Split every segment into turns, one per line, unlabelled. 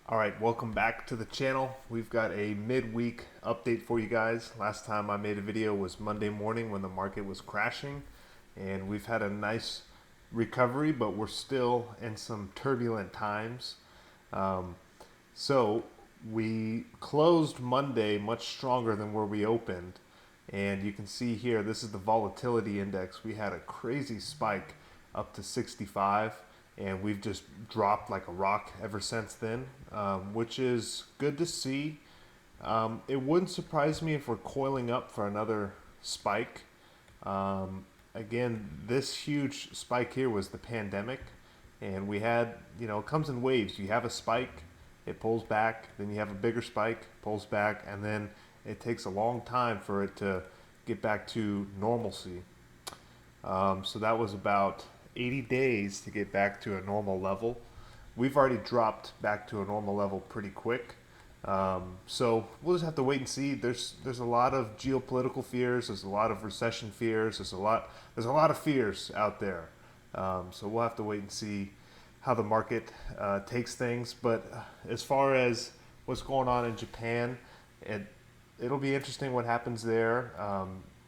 All right, welcome back to the channel. We've got a midweek update for you guys. Last time I made a video was Monday morning when the market was crashing, and we've had a nice recovery, but we're still in some turbulent times. Um, so we closed Monday much stronger than where we opened, and you can see here, this is the volatility index. We had a crazy spike up to 65, and we've just dropped like a rock ever since then, which is good to see. It wouldn't surprise me if we're coiling up for another spike. Again, this huge spike here was the pandemic, and we had, it comes in waves. You have a spike, it pulls back, then you have a bigger spike, pulls back, and then it takes a long time for it to get back to normalcy. So that was about 80 days to get back to a normal level. We've already dropped back to a normal level pretty quick. So we'll just have to wait and see. There's a lot of geopolitical fears. There's a lot of recession fears. There's a lot of fears out there. So we'll have to wait and see how the market takes things. But as far as what's going on in Japan, it'll be interesting what happens there.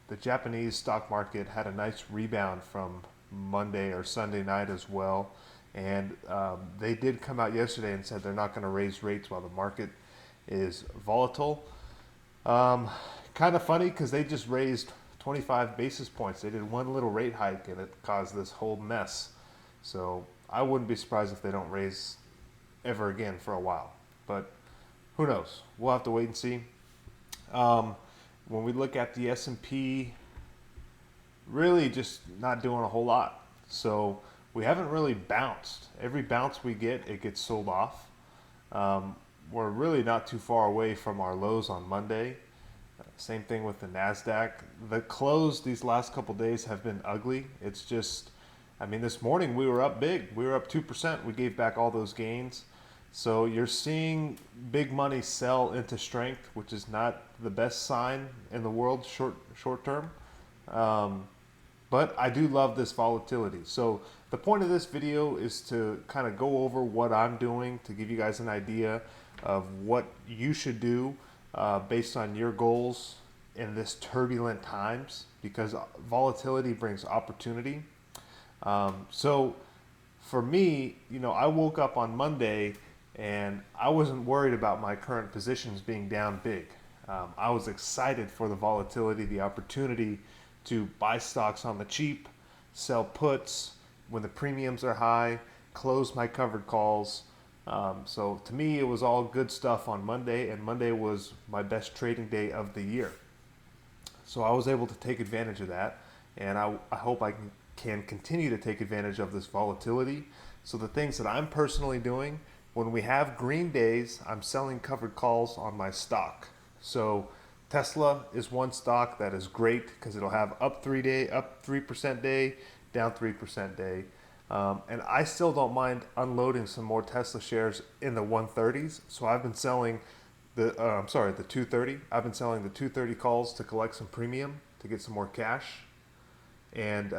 The Japanese stock market had a nice rebound from Monday or Sunday night as well. And they did come out yesterday and said they're not going to raise rates while the market is volatile. Kind of funny because they just raised 25 basis points. They did one little rate hike and it caused this whole mess. So I wouldn't be surprised if they don't raise ever again for a while. But who knows? We'll have to wait and see. When we look at the S&P, really just not doing a whole lot. So we haven't really bounced. Every bounce we get, it gets sold off. We're really not too far away from our lows on Monday. Same thing with the NASDAQ. The close these last couple days have been ugly. It's just, this morning we were up big. We were up 2%. We gave back all those gains. So you're seeing big money sell into strength, which is not the best sign in the world short term. But I do love this volatility. So the point of this video is to kind of go over what I'm doing to give you guys an idea of what you should do based on your goals in this turbulent times, because volatility brings opportunity. So for me, I woke up on Monday and I wasn't worried about my current positions being down big. I was excited for the volatility, the opportunity to buy stocks on the cheap, sell puts when the premiums are high, close my covered calls. So to me, it was all good stuff on Monday, and Monday was my best trading day of the year. So I was able to take advantage of that, and I hope I can continue to take advantage of this volatility. So the things that I'm personally doing, when we have green days, I'm selling covered calls on my stock. So Tesla is one stock that is great because it'll have up 3% day, down 3% day. And I still don't mind unloading some more Tesla shares in the 130s. So I've been selling the 230. I've been selling the 230 calls to collect some premium to get some more cash. And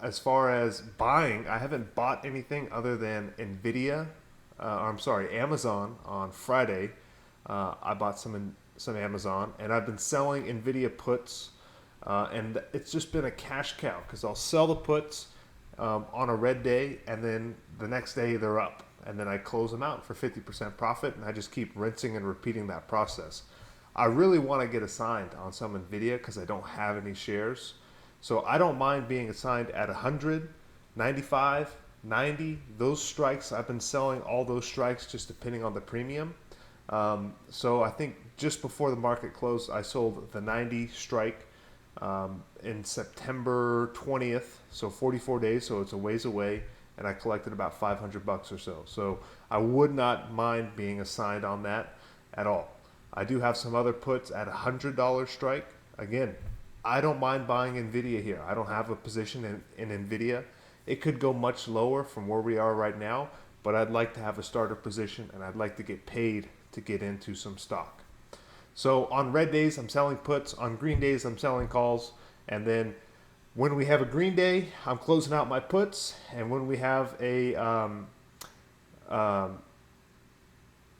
as far as buying, I haven't bought anything other than Amazon on Friday. I bought some Amazon, and I've been selling Nvidia puts, and it's just been a cash cow because I'll sell the puts on a red day, and then the next day they're up, and then I close them out for 50% profit, and I just keep rinsing and repeating that process. I really want to get assigned on some Nvidia because I don't have any shares, so I don't mind being assigned at 100, 95, 90. Those strikes, I've been selling all those strikes just depending on the premium. So I think just before the market closed, I sold the 90 strike in September 20th, so 44 days, so it's a ways away, and I collected about $500 or so. So I would not mind being assigned on that at all. I do have some other puts at $100 strike. Again, I don't mind buying Nvidia here. I don't have a position in Nvidia. It could go much lower from where we are right now, but I'd like to have a starter position, and I'd like to get paid to get into some stock. So on red days, I'm selling puts. On green days, I'm selling calls. And then when we have a green day, I'm closing out my puts. And when we have a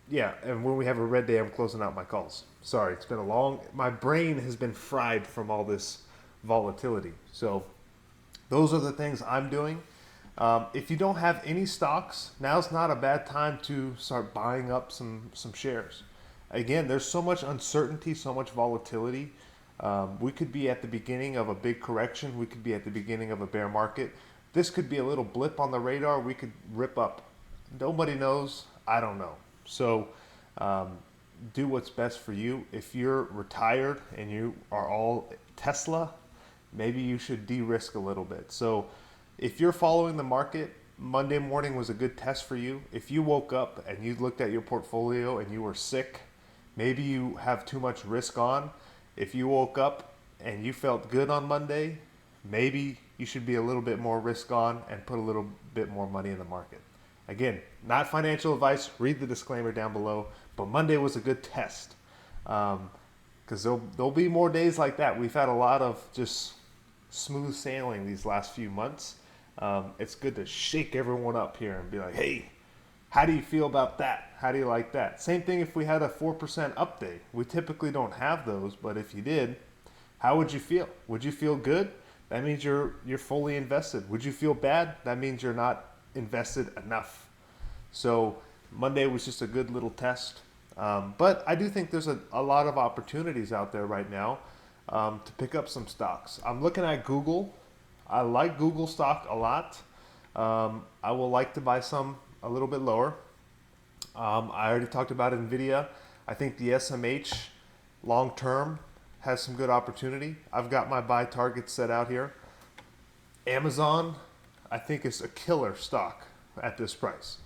Yeah, and when we have a red day, I'm closing out my calls. Sorry, it's been a long. My brain has been fried from all this volatility. So those are the things I'm doing. If you don't have any stocks, now's not a bad time to start buying up some shares. Again, there's so much uncertainty, so much volatility. We could be at the beginning of a big correction. We could be at the beginning of a bear market. This could be a little blip on the radar. We could rip up. Nobody knows. I don't know. So um, do what's best for you. If you're retired and you are all Tesla, maybe you should de-risk a little bit. So if you're following the market, Monday morning was a good test for you. If you woke up and you looked at your portfolio and you were sick, maybe you have too much risk on. If you woke up and you felt good on Monday, maybe you should be a little bit more risk on and put a little bit more money in the market. Again, not financial advice. Read the disclaimer down below. But Monday was a good test because there'll be more days like that. We've had a lot of just smooth sailing these last few months. It's good to shake everyone up here and be like, hey, how do you feel about that? How do you like that? Same thing if we had a 4% up day. We typically don't have those, but if you did, how would you feel? Would you feel good? That means you're fully invested. Would you feel bad? That means you're not invested enough. So Monday was just a good little test. But I do think there's a lot of opportunities out there right now to pick up some stocks. I'm looking at Google. I like Google stock a lot. I will like to buy some a little bit lower. I already talked about NVIDIA. I think the SMH long term has some good opportunity. I've got my buy targets set out here. Amazon, I think, is a killer stock at this price.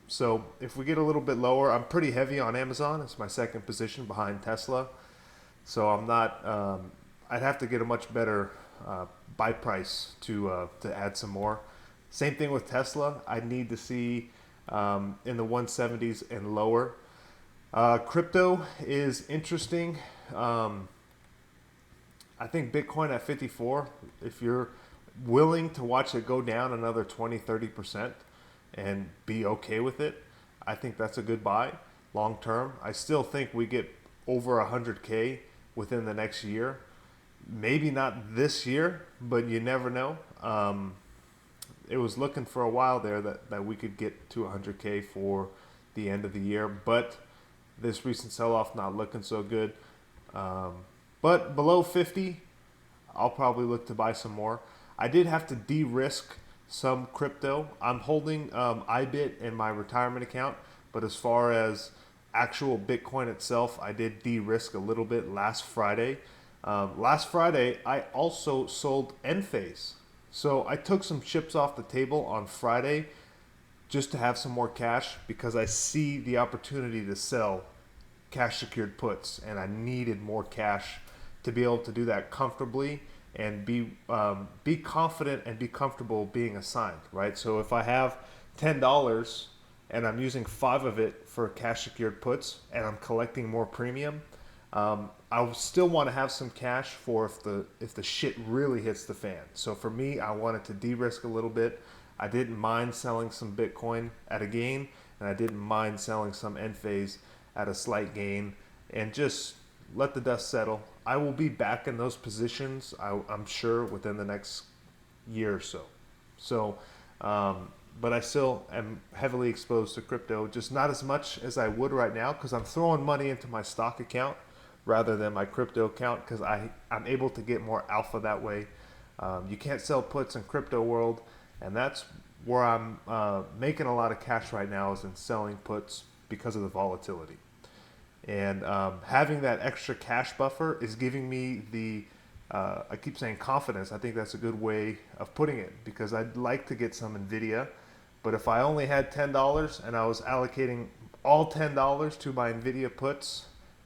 So if we get a little bit lower, I'm pretty heavy on Amazon. It's my second position behind Tesla. So I'm not. I'd have to get a much better buy price to add some more. Same thing with Tesla. I need to see in the 170s and lower. Crypto is interesting. I think Bitcoin at 54. If you're willing to watch it go down another 20-30% and be okay with it, I think that's a good buy long term. I still think we get over 100K within the next year. Maybe not this year, but you never know. It was looking for a while there that we could get to 100K for the end of the year, but this recent sell-off not looking so good. But below 50, I'll probably look to buy some more. I did have to de-risk some crypto. I'm holding IBIT in my retirement account, but as far as actual Bitcoin itself, I did de-risk a little bit last Friday. Last Friday, I also sold Enphase. So I took some chips off the table on Friday just to have some more cash because I see the opportunity to sell cash secured puts and I needed more cash to be able to do that comfortably and be confident and be comfortable being assigned, right? So if I have $10 and I'm using 5 of it for cash secured puts and I'm collecting more premium, I still want to have some cash for if the shit really hits the fan. So for me, I wanted to de-risk a little bit. I didn't mind selling some Bitcoin at a gain, and I didn't mind selling some Enphase at a slight gain, and just let the dust settle. I will be back in those positions, I'm sure, within the next year or so. So, but I still am heavily exposed to crypto, just not as much as I would right now because I'm throwing money into my stock account rather than my crypto account because I'm able to get more alpha that way. You can't sell puts in crypto world, and that's where I'm making a lot of cash right now is in selling puts because of the volatility. And having that extra cash buffer is giving me the, I keep saying confidence. I think that's a good way of putting it because I'd like to get some NVIDIA. But if I only had $10 and I was allocating all $10 to my NVIDIA puts,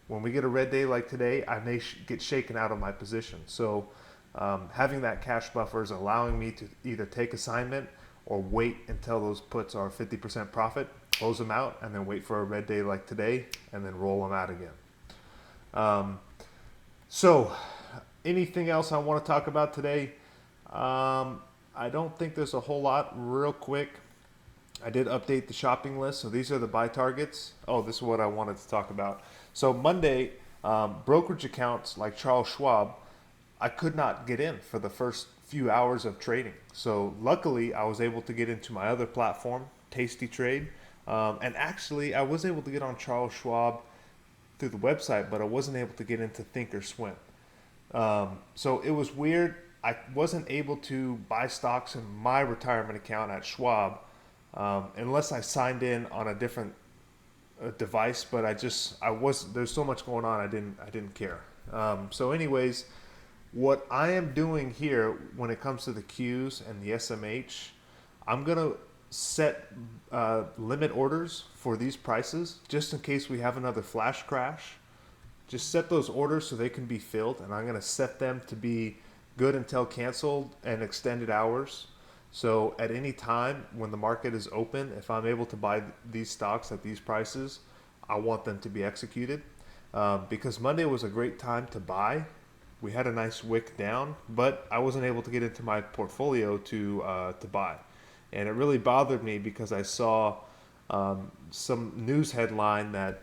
when we get a red day like today, I may get shaken out of my position. So having that cash buffer is allowing me to either take assignment or wait until those puts are 50% profit, close them out, and then wait for a red day like today, and then roll them out again. So anything else I want to talk about today? I don't think there's a whole lot. Real quick, I did update the shopping list. So these are the buy targets. Oh, this is what I wanted to talk about. So Monday, brokerage accounts like Charles Schwab, I could not get in for the first few hours of trading. So luckily, I was able to get into my other platform, Tasty Trade. And actually, I was able to get on Charles Schwab through the website, but I wasn't able to get into Thinkorswim. So it was weird. I wasn't able to buy stocks in my retirement account at Schwab unless I signed in on a different device. But there's so much going on. I didn't care. So anyways, what I am doing here when it comes to the Qs and the SMH, I'm gonna set limit orders for these prices just in case we have another flash crash. Just set those orders so they can be filled, and I'm going to set them to be good until canceled and extended hours. So at any time when the market is open, if I'm able to buy these stocks at these prices, I want them to be executed. Because Monday was a great time to buy. We had a nice wick down, but I wasn't able to get into my portfolio to buy. And it really bothered me because I saw some news headline that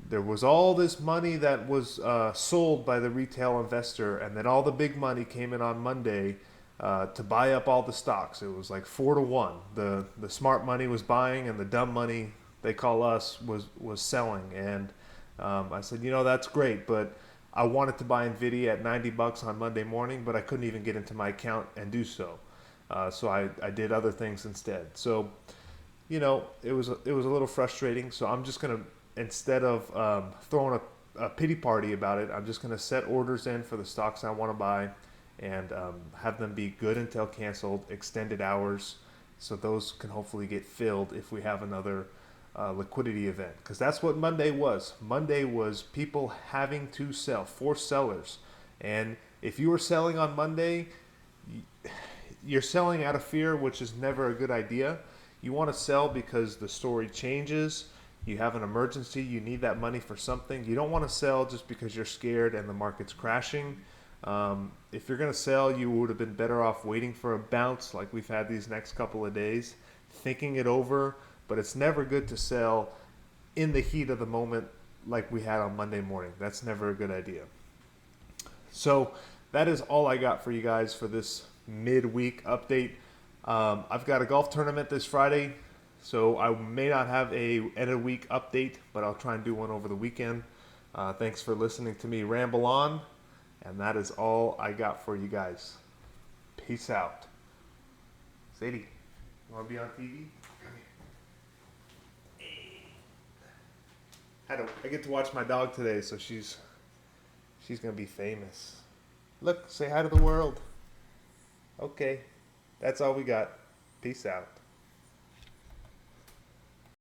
there was all this money that was sold by the retail investor, and then all the big money came in on Monday to buy up all the stocks. It was like 4-1. The smart money was buying, and the dumb money, they call us, was selling. And I said, that's great, but I wanted to buy Nvidia at $90 on Monday morning, but I couldn't even get into my account and do so. So I did other things instead. So it was a little frustrating. So I'm just gonna, instead of throwing a pity party about it, I'm just gonna set orders in for the stocks I want to buy, and have them be good until canceled, extended hours, so those can hopefully get filled if we have another liquidity event. Because that's what Monday was. Monday was people having to sell, forced sellers. And if you were selling on Monday, you're selling out of fear, which is never a good idea. You want to sell because the story changes. You have an emergency. You need that money for something. You don't want to sell just because you're scared and the market's crashing. If you're going to sell, you would have been better off waiting for a bounce like we've had these next couple of days, thinking it over. But it's never good to sell in the heat of the moment like we had on Monday morning. That's never a good idea. So that is all I got for you guys for this midweek update. I've got a golf tournament this Friday, so I may not have a end of week update, but I'll try and do one over the weekend. Thanks for listening to me ramble on, and that is all I got for you guys. Peace out. Sadie, you want to be on TV? I get to watch my dog today, so she's gonna be famous. Look, say hi to the world. Okay, that's all we got. Peace out.